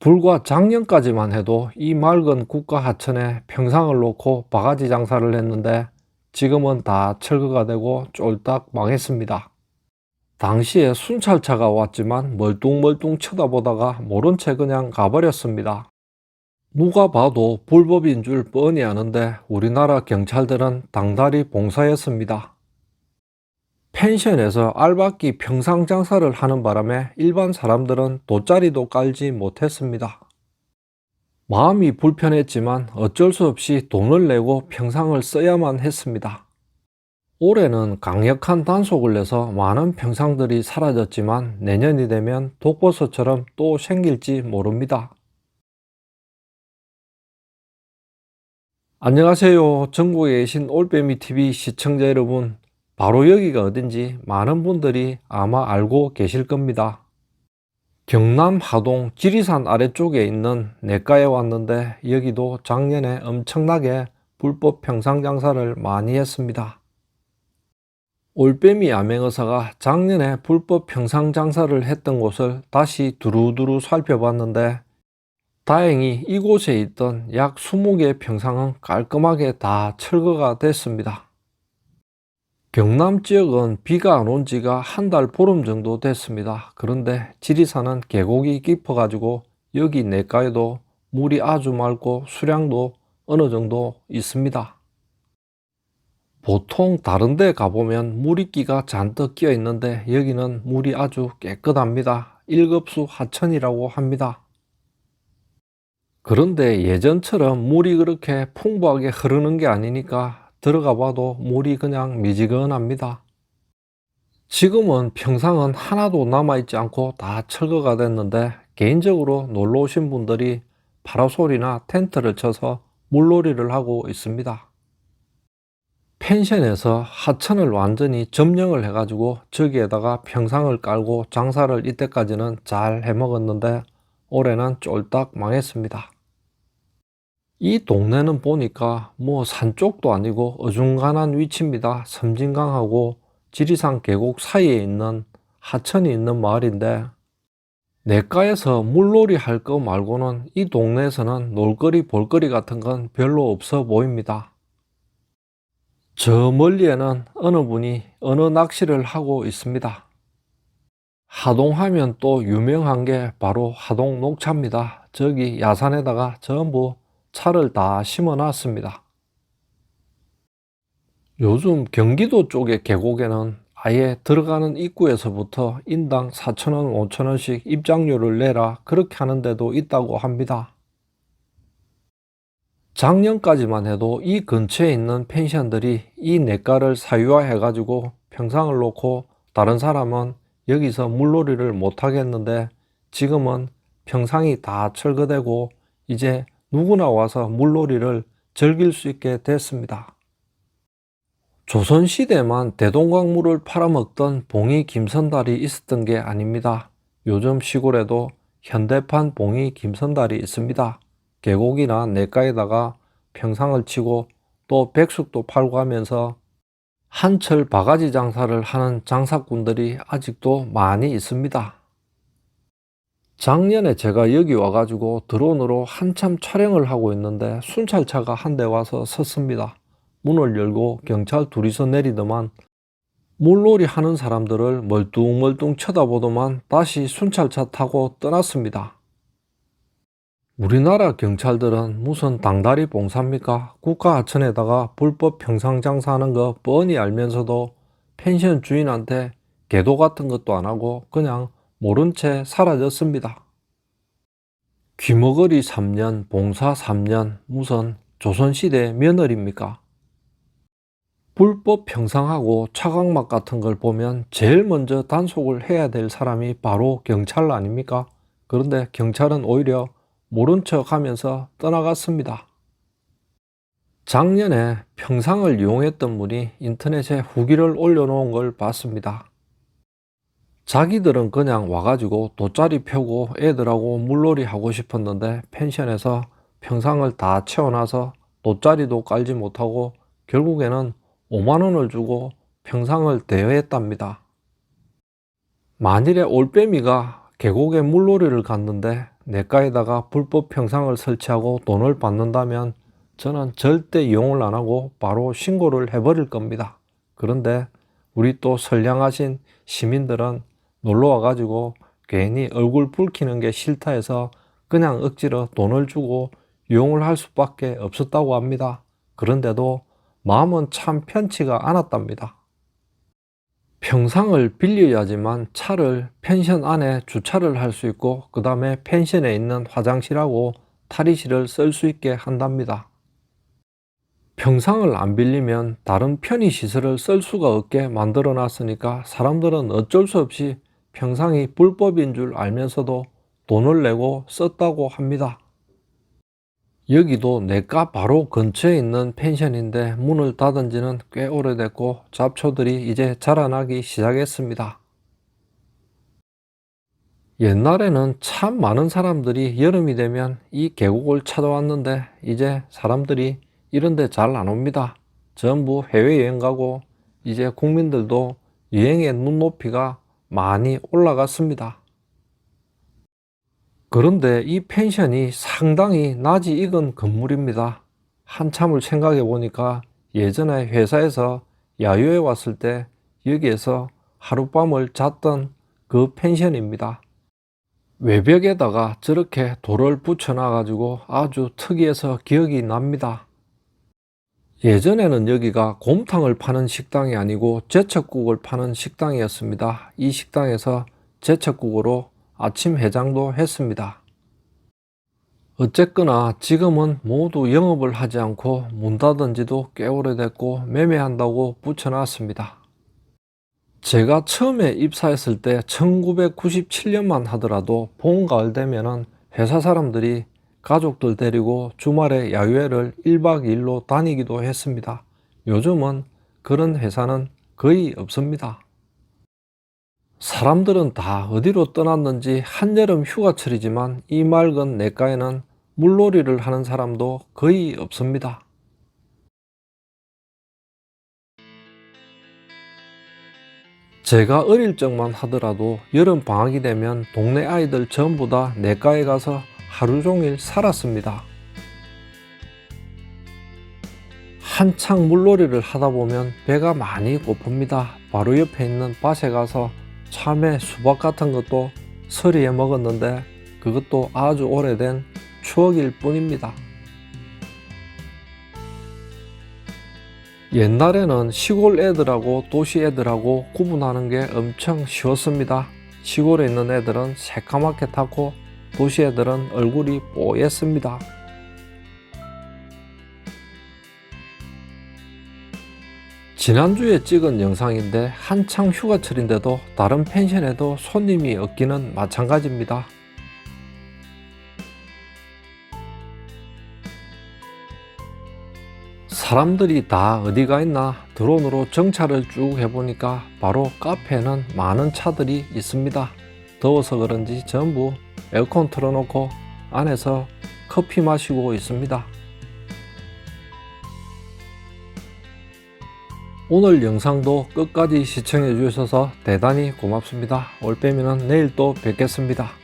불과 작년까지만 해도 이 맑은 국가 하천에 평상을 놓고 바가지 장사를 했는데 지금은 다 철거가 되고 쫄딱 망했습니다. 당시에 순찰차가 왔지만 멀뚱멀뚱 쳐다보다가 모른 채 그냥 가버렸습니다. 누가 봐도 불법인 줄 뻔히 아는데 우리나라 경찰들은 당다리 봉사했습니다. 펜션에서 알박기 평상 장사를 하는 바람에 일반 사람들은 돗자리도 깔지 못했습니다. 마음이 불편했지만 어쩔 수 없이 돈을 내고 평상을 써야만 했습니다. 올해는 강력한 단속을 내서 많은 평상들이 사라졌지만 내년이 되면 독버섯처럼 또 생길지 모릅니다. 안녕하세요. 전국에 계신 올빼미TV 시청자 여러분. 바로 여기가 어딘지 많은 분들이 아마 알고 계실 겁니다. 경남 하동 지리산 아래쪽에 있는 내과에 왔는데 여기도 작년에 엄청나게 불법 평상 장사를 많이 했습니다. 올빼미 암행어사가 작년에 불법 평상 장사를 했던 곳을 다시 두루두루 살펴봤는데 다행히 이곳에 있던 약 20개 평상은 깔끔하게 다 철거가 됐습니다. 경남 지역은 비가 안 온 지가 한 달 보름 정도 됐습니다. 그런데 지리산은 계곡이 깊어가지고 여기 내과에도 물이 아주 맑고 수량도 어느 정도 있습니다. 보통 다른 데 가보면 물이끼가 잔뜩 끼어 있는데 여기는 물이 아주 깨끗합니다. 1급수 하천이라고 합니다. 그런데 예전처럼 물이 그렇게 풍부하게 흐르는 게 아니니까 들어가 봐도 물이 그냥 미지근합니다. 지금은 평상은 하나도 남아있지 않고 다 철거가 됐는데 개인적으로 놀러 오신 분들이 파라솔이나 텐트를 쳐서 물놀이를 하고 있습니다. 펜션에서 하천을 완전히 점령을 해가지고 저기에다가 평상을 깔고 장사를 이때까지는 잘 해먹었는데 올해는 쫄딱 망했습니다. 이 동네는 보니까 뭐 산 쪽도 아니고 어중간한 위치입니다. 섬진강하고 지리산 계곡 사이에 있는 하천이 있는 마을인데 내과에서 물놀이 할 거 말고는 이 동네에서는 놀거리 볼거리 같은 건 별로 없어 보입니다. 저 멀리에는 어느 분이 어느 낚시를 하고 있습니다. 하동하면 또 유명한 게 바로 하동 녹차입니다. 저기 야산에다가 전부 차를 다 심어 놨습니다. 요즘 경기도 쪽의 계곡에는 아예 들어가는 입구에서부터 인당 4,000원, 5,000원씩 입장료를 내라 그렇게 하는 데도 있다고 합니다. 작년까지만 해도 이 근처에 있는 펜션들이 이 내과를 사유화해 가지고 평상을 놓고 다른 사람은 여기서 물놀이를 못 하겠는데 지금은 평상이 다 철거되고 이제 누구나 와서 물놀이를 즐길 수 있게 됐습니다. 조선시대만 대동강물을 팔아먹던 봉이 김선달이 있었던 게 아닙니다. 요즘 시골에도 현대판 봉이 김선달이 있습니다. 계곡이나 내과에다가 평상을 치고 또 백숙도 팔고 하면서 한철 바가지 장사를 하는 장사꾼들이 아직도 많이 있습니다. 작년에 제가 여기 와가지고 드론으로 한참 촬영을 하고 있는데 순찰차가 한 대 와서 섰습니다. 문을 열고 경찰 둘이서 내리더만 물놀이 하는 사람들을 멀뚱멀뚱 쳐다보더만 다시 순찰차 타고 떠났습니다. 우리나라 경찰들은 무슨 당다리 봉사입니까? 국가하천에다가 불법 평상 장사하는 거 뻔히 알면서도 펜션 주인한테 계도 같은 것도 안 하고 그냥 모른 채 사라졌습니다. 귀머거리 3년, 봉사 3년, 무슨 조선시대 며느리입니까? 불법 평상하고 차각막 같은 걸 보면 제일 먼저 단속을 해야 될 사람이 바로 경찰 아닙니까? 그런데 경찰은 오히려 모른 척 하면서 떠나갔습니다. 작년에 평상을 이용했던 분이 인터넷에 후기를 올려놓은 걸 봤습니다. 자기들은 그냥 와가지고 돗자리 펴고 애들하고 물놀이 하고 싶었는데 펜션에서 평상을 다 채워놔서 돗자리도 깔지 못하고 결국에는 5만 원을 주고 평상을 대여했답니다. 만일에 올빼미가 계곡에 물놀이를 갔는데 내과에다가 불법 평상을 설치하고 돈을 받는다면 저는 절대 이용을 안 하고 바로 신고를 해버릴 겁니다. 그런데 우리 또 선량하신 시민들은 놀러 와가지고 괜히 얼굴 붉히는 게 싫다 해서 그냥 억지로 돈을 주고 이용을 할 수밖에 없었다고 합니다. 그런데도 마음은 참 편치가 않았답니다. 평상을 빌려야지만 차를 펜션 안에 주차를 할 수 있고 그 다음에 펜션에 있는 화장실하고 탈의실을 쓸 수 있게 한답니다. 평상을 안 빌리면 다른 편의시설을 쓸 수가 없게 만들어 놨으니까 사람들은 어쩔 수 없이 평상이 불법인 줄 알면서도 돈을 내고 썼다고 합니다. 여기도 내과 바로 근처에 있는 펜션인데 문을 닫은 지는 꽤 오래됐고 잡초들이 이제 자라나기 시작했습니다. 옛날에는 참 많은 사람들이 여름이 되면 이 계곡을 찾아왔는데 이제 사람들이 이런 데 잘 안 옵니다. 전부 해외여행 가고 이제 국민들도 여행의 눈높이가 많이 올라갔습니다. 그런데 이 펜션이 상당히 낯이 익은 건물입니다. 한참을 생각해 보니까 예전에 회사에서 야유회 왔을 때 여기에서 하룻밤을 잤던 그 펜션입니다. 외벽에다가 저렇게 돌을 붙여놔 가지고 아주 특이해서 기억이 납니다. 예전에는 여기가 곰탕을 파는 식당이 아니고 제첩국을 파는 식당이었습니다. 이 식당에서 제첩국으로 아침 해장도 했습니다. 어쨌거나 지금은 모두 영업을 하지 않고 문 닫은 지도 꽤 오래됐고 매매한다고 붙여놨습니다. 제가 처음에 입사했을 때 1997년만 하더라도 봄, 가을 되면은 회사 사람들이 가족들 데리고 주말에 야유회를 1박 2일로 다니기도 했습니다. 요즘은 그런 회사는 거의 없습니다. 사람들은 다 어디로 떠났는지 한여름 휴가철이지만 이 맑은 내과에는 물놀이를 하는 사람도 거의 없습니다. 제가 어릴 적만 하더라도 여름 방학이 되면 동네 아이들 전부 다 내과에 가서 하루 종일 살았습니다. 한창 물놀이를 하다 보면 배가 많이 고픕니다. 바로 옆에 있는 밭에 가서 참외, 수박 같은 것도 서리에 먹었는데 그것도 아주 오래된 추억일 뿐입니다. 옛날에는 시골 애들하고 도시 애들하고 구분하는 게 엄청 쉬웠습니다. 시골에 있는 애들은 새까맣게 탔고 도시 애들은 얼굴이 뽀얗습니다. 지난주에 찍은 영상인데 한창 휴가철인데도 다른 펜션에도 손님이 없기는 마찬가지입니다. 사람들이 다 어디가 있나 드론으로 정찰을 쭉 해보니까 바로 카페에는 많은 차들이 있습니다. 더워서 그런지 전부 에어컨 틀어놓고 안에서 커피 마시고 있습니다. 오늘 영상도 끝까지 시청해 주셔서 대단히 고맙습니다. 올빼미는 내일 또 뵙겠습니다.